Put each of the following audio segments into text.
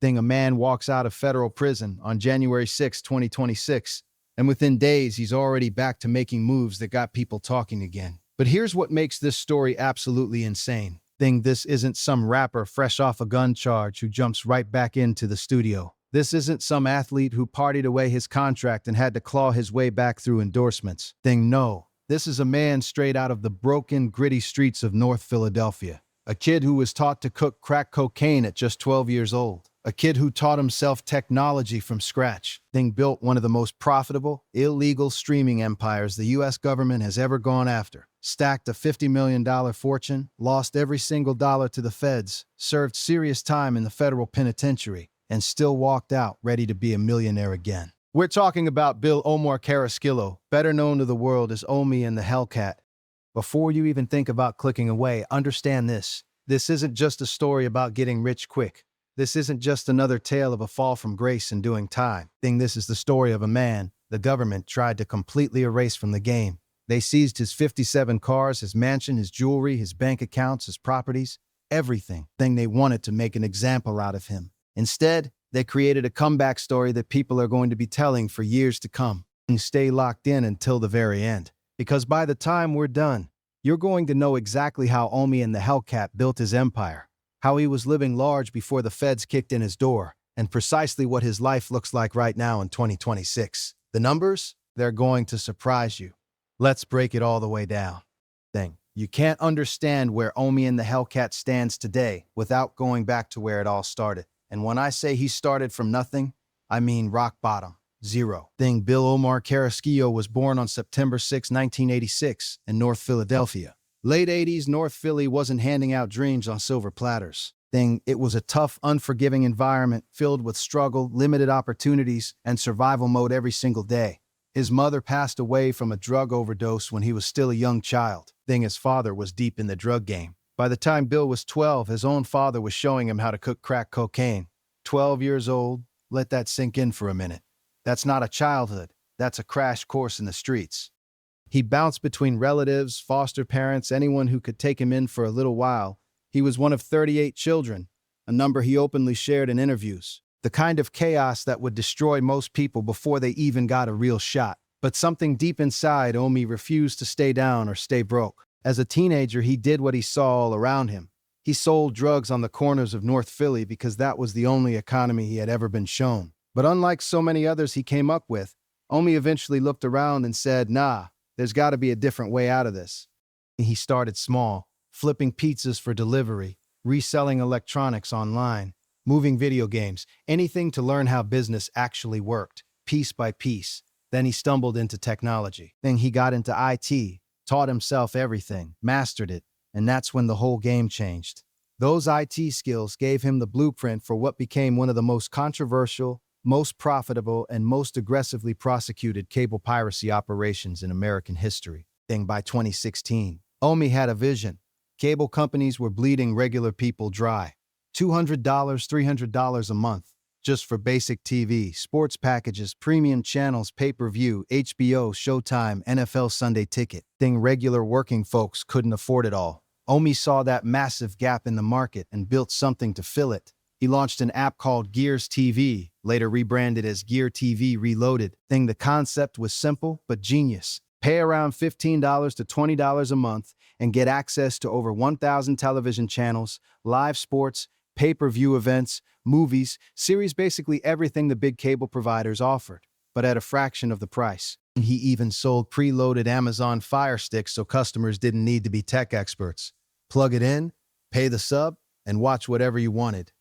A man walks out of federal prison on January 6, 2026, and within days, he's already back to making moves that got people talking again. But here's what makes this story absolutely insane. This isn't some rapper fresh off a gun charge who jumps right back into the studio. This isn't some athlete who partied away his contract and had to claw his way back through endorsements. No. This is a man straight out of the broken, gritty streets of North Philadelphia. A kid who was taught to cook crack cocaine at just 12 years old. A kid who taught himself technology from scratch. Built one of the most profitable, illegal streaming empires the U.S. government has ever gone after. Stacked a $50 million fortune, lost every single dollar to the feds, served serious time in the federal penitentiary, and still walked out ready to be a millionaire again. We're talking about Bill Omar Carrasquillo, better known to the world as Omi and the Hellcat. Before you even think about clicking away, understand this. This isn't just a story about getting rich quick. This isn't just another tale of a fall from grace and doing time. This is the story of a man the government tried to completely erase from the game. They seized his 57 cars, his mansion, his jewelry, his bank accounts, his properties, everything. They wanted to make an example out of him. Instead, they created a comeback story that people are going to be telling for years to come. And stay locked in until the very end. Because by the time we're done, you're going to know exactly how Omi and the Hellcat built his empire, how he was living large before the feds kicked in his door, and precisely what his life looks like right now in 2026. The numbers? They're going to surprise you. Let's break it all the way down. You can't understand where Omi and the Hellcat stands today without going back to where it all started. And when I say he started from nothing, I mean rock bottom. Zero. Bill Omar Carrasquillo was born on September 6, 1986, in North Philadelphia. Late 80s, North Philly wasn't handing out dreams on silver platters. It was a tough, unforgiving environment filled with struggle, limited opportunities, and survival mode every single day. His mother passed away from a drug overdose when he was still a young child. His father was deep in the drug game. By the time Bill was 12, his own father was showing him how to cook crack cocaine. 12 years old, let that sink in for a minute. That's not a childhood. That's a crash course in the streets. He bounced between relatives, foster parents, anyone who could take him in for a little while. He was one of 38 children, a number he openly shared in interviews. The kind of chaos that would destroy most people before they even got a real shot. But something deep inside Omi refused to stay down or stay broke. As a teenager, he did what he saw all around him. He sold drugs on the corners of North Philly because that was the only economy he had ever been shown. But unlike so many others he came up with, Omi eventually looked around and said, nah, there's got to be a different way out of this. He started small, flipping pizzas for delivery, reselling electronics online, moving video games, anything to learn how business actually worked, piece by piece. Then he stumbled into technology. Then he got into IT, taught himself everything, mastered it, and that's when the whole game changed. Those IT skills gave him the blueprint for what became one of the most controversial, most profitable, and most aggressively prosecuted cable piracy operations in American history. By 2016, Omi had a vision. Cable companies were bleeding regular people dry. $200, $300 a month, just for basic TV, sports packages, premium channels, pay-per-view, HBO, Showtime, NFL Sunday Ticket. Regular working folks couldn't afford it all. Omi saw that massive gap in the market and built something to fill it. He launched an app called Gears TV, later rebranded as Gear TV Reloaded. The concept was simple but genius. Pay around $15 to $20 a month and get access to over 1,000 television channels, live sports, pay-per-view events, movies, series, basically everything the big cable providers offered, but at a fraction of the price. He even sold preloaded Amazon Fire Sticks so customers didn't need to be tech experts. Plug it in, pay the sub, and watch whatever you wanted.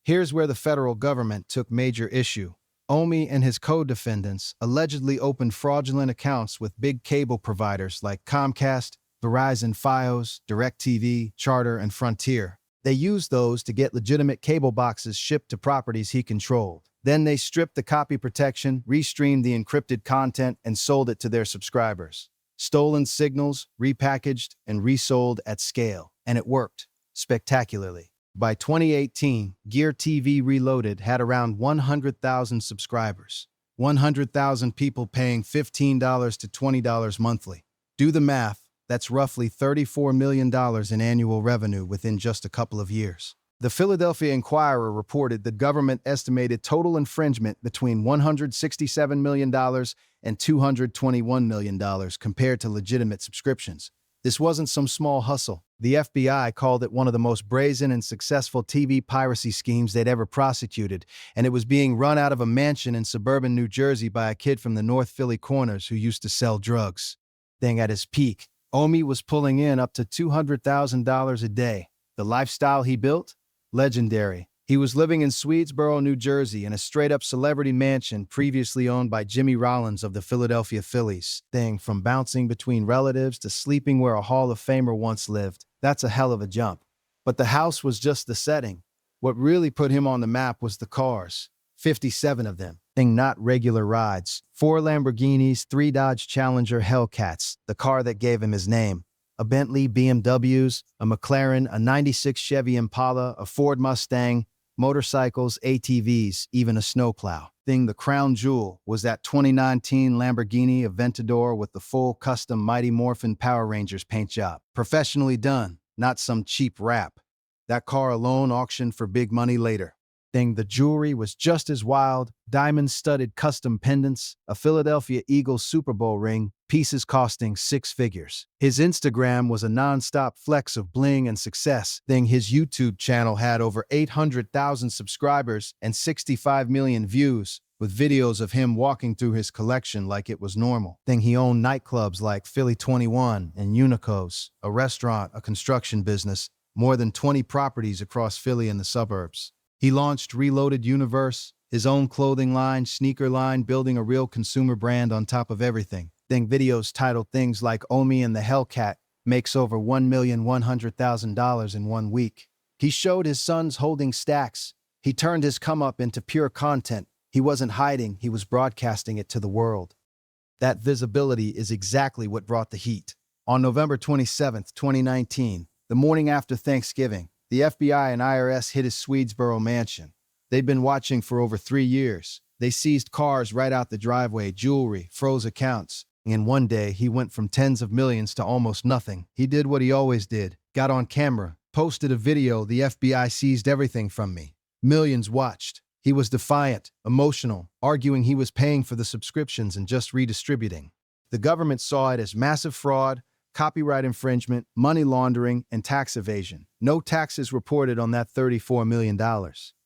Here's where the federal government took major issue. Omi and his co-defendants allegedly opened fraudulent accounts with big cable providers like Comcast, Verizon, Fios, DirecTV, Charter, and Frontier. They used those to get legitimate cable boxes shipped to properties he controlled. Then they stripped the copy protection, restreamed the encrypted content, and sold it to their subscribers. Stolen signals, repackaged, and resold at scale. And it worked spectacularly. By 2018, Gear TV Reloaded had around 100,000 subscribers. 100,000 people paying $15 to $20 monthly. Do the math, that's roughly $34 million in annual revenue within just a couple of years. The Philadelphia Inquirer reported the government estimated total infringement between $167 million and $221 million compared to legitimate subscriptions. This wasn't some small hustle. The FBI called it one of the most brazen and successful TV piracy schemes they'd ever prosecuted, and it was being run out of a mansion in suburban New Jersey by a kid from the North Philly corners who used to sell drugs. At his peak, Omi was pulling in up to $200,000 a day. The lifestyle he built? Legendary. He was living in Swedesboro, New Jersey, in a straight-up celebrity mansion previously owned by Jimmy Rollins of the Philadelphia Phillies. From bouncing between relatives to sleeping where a Hall of Famer once lived. That's a hell of a jump. But the house was just the setting. What really put him on the map was the cars. 57 of them. Not regular rides. 4 Lamborghinis, 3 Dodge Challenger Hellcats, the car that gave him his name. A Bentley, BMWs, a McLaren, a 96 Chevy Impala, a Ford Mustang, motorcycles, ATVs, even a snowplow. The crown jewel was that 2019 Lamborghini Aventador with the full custom Mighty Morphin Power Rangers paint job. Professionally done, not some cheap wrap. That car alone auctioned for big money later. The jewelry was just as wild, diamond-studded custom pendants, a Philadelphia Eagles Super Bowl ring, pieces costing 6 figures. His Instagram was a non-stop flex of bling and success. His YouTube channel had over 800,000 subscribers and 65 million views, with videos of him walking through his collection like it was normal. He owned nightclubs like Philly 21 and Unicos, a restaurant, a construction business, more than 20 properties across Philly and the suburbs. He launched Reloaded Universe, his own clothing line, sneaker line, building a real consumer brand on top of everything. Videos titled things like Omi and the Hellcat makes over $1,100,000 in 1 week. He showed his sons holding stacks. He turned his come-up into pure content. He wasn't hiding, he was broadcasting it to the world. That visibility is exactly what brought the heat. On November 27, 2019, the morning after Thanksgiving, the FBI and IRS hit his Swedesboro mansion. They'd been watching for over 3 years. They seized cars right out the driveway, jewelry, froze accounts. In one day, he went from tens of millions to almost nothing. He did what he always did, got on camera, posted a video, the FBI seized everything from me. Millions watched. He was defiant, emotional, arguing he was paying for the subscriptions and just redistributing. The government saw it as massive fraud, copyright infringement, money laundering, and tax evasion. No taxes reported on that $34 million.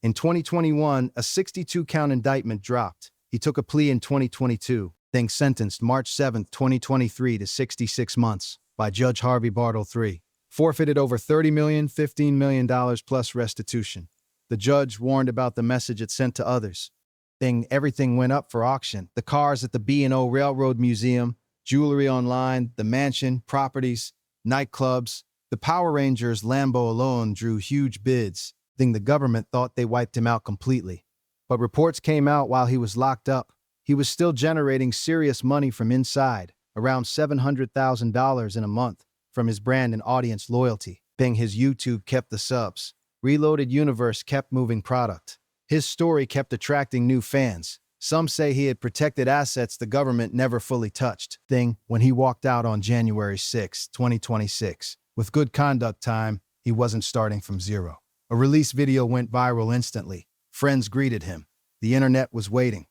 In 2021, a 62-count indictment dropped. He took a plea in 2022, then sentenced March 7, 2023 to 66 months by Judge Harvey Bartle III. Forfeited over $30 million, $15 million plus restitution. The judge warned about the message it sent to others. Everything went up for auction. The cars at the B&O Railroad Museum, jewelry online, the mansion, properties, nightclubs. The Power Rangers Lambo alone drew huge bids. The government thought they wiped him out completely. But reports came out while he was locked up. He was still generating serious money from inside, around $700,000 in a month, from his brand and audience loyalty. His YouTube kept the subs. Reloaded Universe kept moving product. His story kept attracting new fans. Some say he had protected assets the government never fully touched. When he walked out on January 6, 2026, with good conduct time, he wasn't starting from zero. A release video went viral instantly. Friends greeted him. The internet was waiting.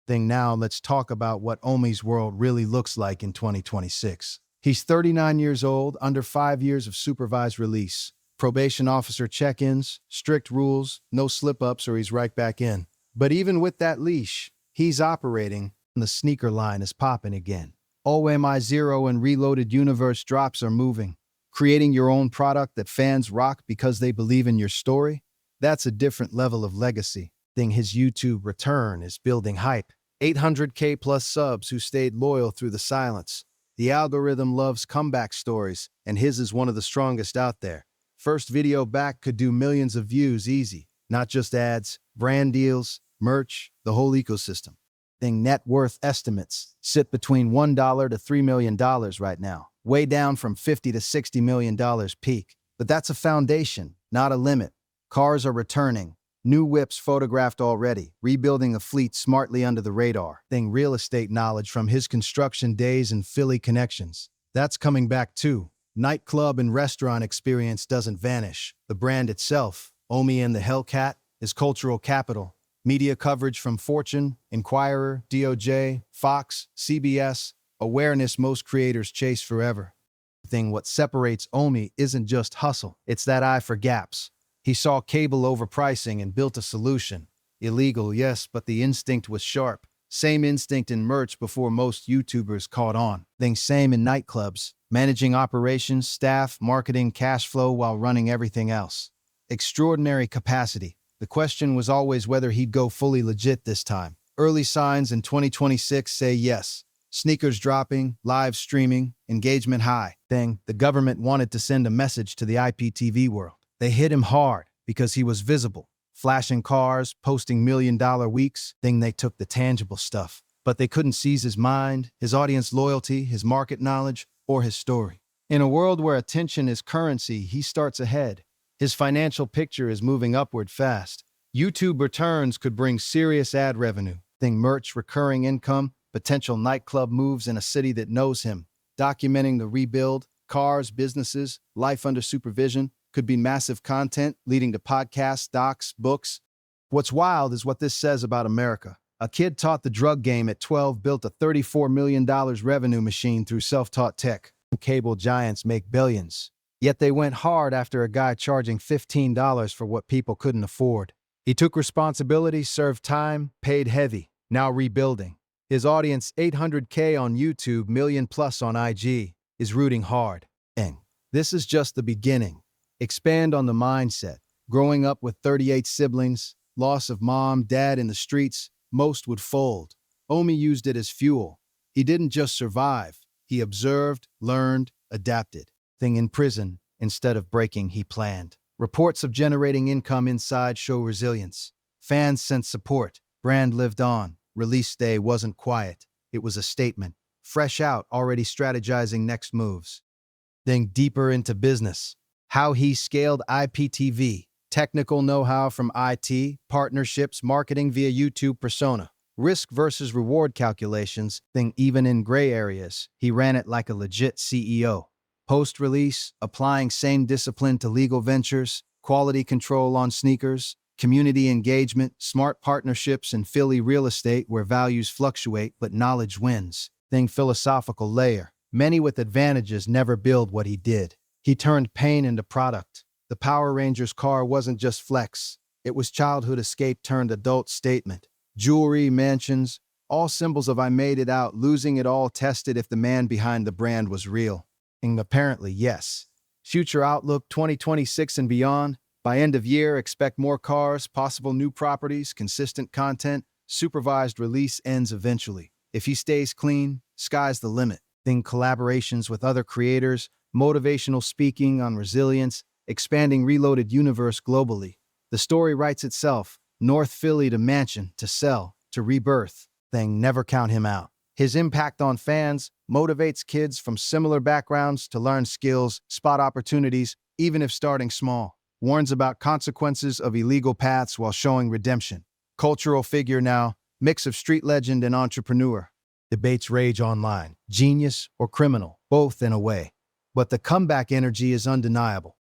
Now let's talk about what Omi's world really looks like in 2026. He's 39 years old, under 5 years of supervised release. Probation officer check-ins, strict rules, no slip-ups or he's right back in. But even with that leash, he's operating, and the sneaker line is popping again. OMI Zero and Reloaded Universe drops are moving. Creating your own product that fans rock because they believe in your story? That's a different level of legacy. His YouTube return is building hype. 800K plus subs who stayed loyal through the silence. The algorithm loves comeback stories, and his is one of the strongest out there. First video back could do millions of views easy. Not just ads, brand deals, merch, the whole ecosystem. Net worth estimates sit between $1 to $3 million right now, way down from $50 to $60 million peak. But that's a foundation, not a limit. Cars are returning. New whips photographed already, rebuilding a fleet smartly under the radar. Real estate knowledge from his construction days and Philly connections. That's coming back too. Nightclub and restaurant experience doesn't vanish. The brand itself, Omi and the Hellcat, his cultural capital. Media coverage from Fortune, Inquirer, DOJ, Fox, CBS, awareness most creators chase forever. What separates Omi isn't just hustle, it's that eye for gaps. He saw cable overpricing and built a solution. Illegal, yes, but the instinct was sharp. Same instinct in merch before most YouTubers caught on. Same in nightclubs, managing operations, staff, marketing, cash flow while running everything else. Extraordinary capacity. The question was always whether he'd go fully legit this time. Early signs in 2026 say yes. Sneakers dropping, live streaming, engagement high. The government wanted to send a message to the IPTV world. They hit him hard because he was visible. Flashing cars, posting $1 million weeks. They took the tangible stuff. But they couldn't seize his mind, his audience loyalty, his market knowledge, or his story. In a world where attention is currency, he starts ahead. His financial picture is moving upward fast. YouTube returns could bring serious ad revenue. Merch, recurring income, potential nightclub moves in a city that knows him. Documenting the rebuild, cars, businesses, life under supervision, could be massive content leading to podcasts, docs, books. What's wild is what this says about America. A kid taught the drug game at 12 built a $34 million revenue machine through self-taught tech. Cable giants make billions. Yet they went hard after a guy charging $15 for what people couldn't afford. He took responsibility, served time, paid heavy, now rebuilding. His audience, 800K on YouTube, million plus on IG, is rooting hard. This is just the beginning. Expand on the mindset. Growing up with 38 siblings, loss of mom, dad in the streets, most would fold. Omi used it as fuel. He didn't just survive. He observed, learned, adapted. In prison, instead of breaking, he planned. Reports of generating income inside show resilience. Fans sent support. Brand lived on. Release day wasn't quiet. It was a statement. Fresh out, already strategizing next moves. Deeper into business. How he scaled IPTV. Technical know-how from IT, partnerships, marketing via YouTube persona. Risk versus reward calculations. Even in gray areas, he ran it like a legit CEO. Post-release, applying same discipline to legal ventures, quality control on sneakers, community engagement, smart partnerships in Philly real estate where values fluctuate but knowledge wins. Philosophical layer. Many with advantages never build what he did. He turned pain into product. The Power Rangers car wasn't just flex. It was childhood escape turned adult statement. Jewelry, mansions, all symbols of I made it out, losing it all tested if the man behind the brand was real. Apparently, yes. Future outlook 2026 and beyond. By end of year, expect more cars, possible new properties, consistent content. Supervised release ends eventually. If he stays clean, sky's the limit. Collaborations with other creators, motivational speaking on resilience, expanding Reloaded universe globally. The story writes itself. North Philly to mansion, to sell, to rebirth. Never count him out. His impact on fans motivates kids from similar backgrounds to learn skills, spot opportunities, even if starting small. Warns about consequences of illegal paths while showing redemption. Cultural figure now, mix of street legend and entrepreneur. Debates rage online. Genius or criminal, both in a way. But the comeback energy is undeniable.